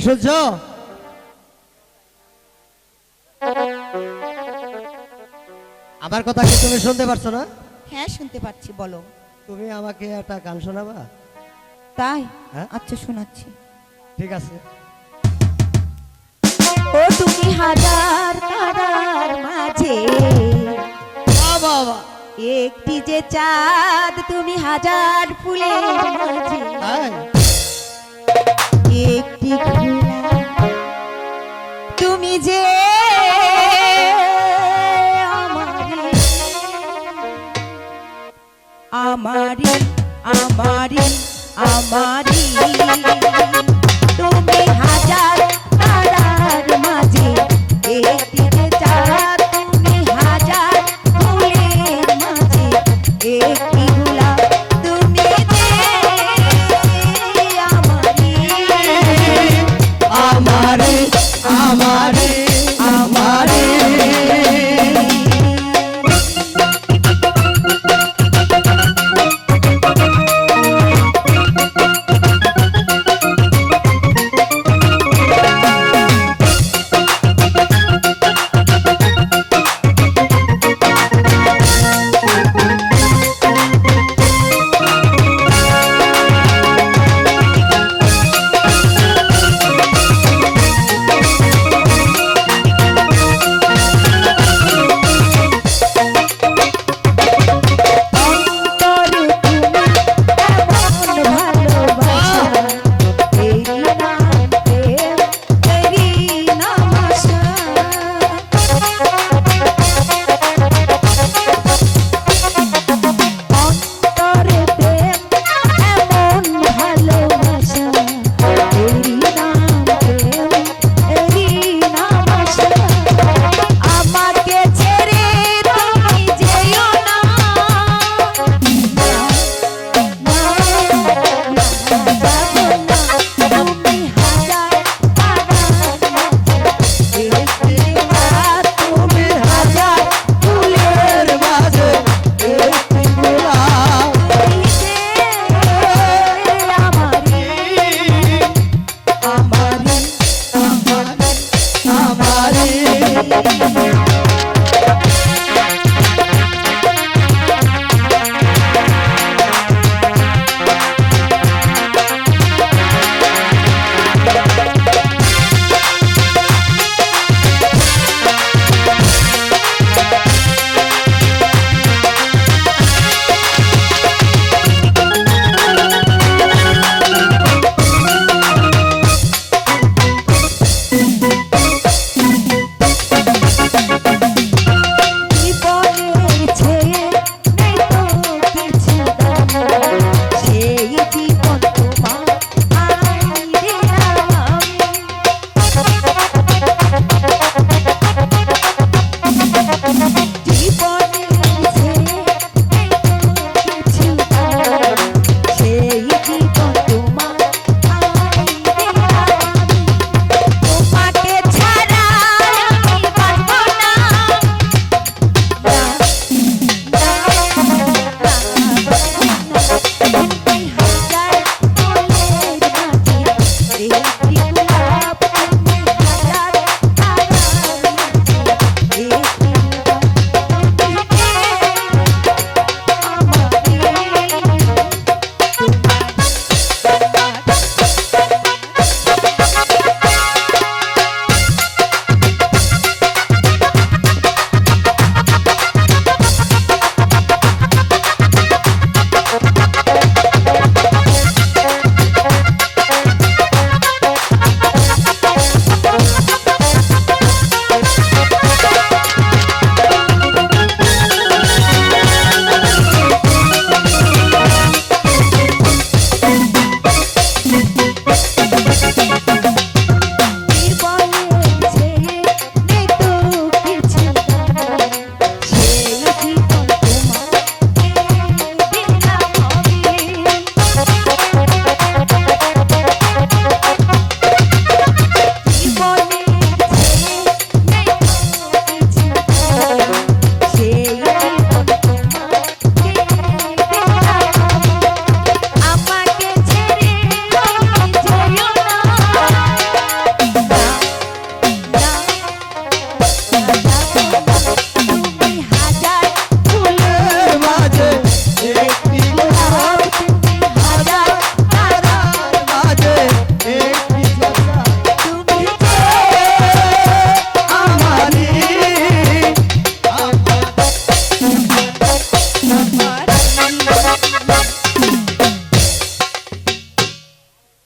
সূর্য আমার কথা কি তুমি শুনতে পারছো না? হ্যাঁ শুনতে পাচ্ছি, বলো। তুমি আমাকে একটা গান শোনাবা? তাই? হ্যাঁ? আচ্ছা শোনাচ্ছি। ঠিক আছে। ও তুমি হাজার তারার মাঝে বাবা একটি যে চাঁদ, তুমি হাজার ফুলের মাঝে একটি খোলা, তুমি যে আমারি আমারি আমারি তুমি হাজার তারার মাঝে একটি যে চাঁদ, তুমি হাজার ফুলের মাঝে একটি গোলাপ, তুমি যে আমারি আমারে আমারে আমারে আমারি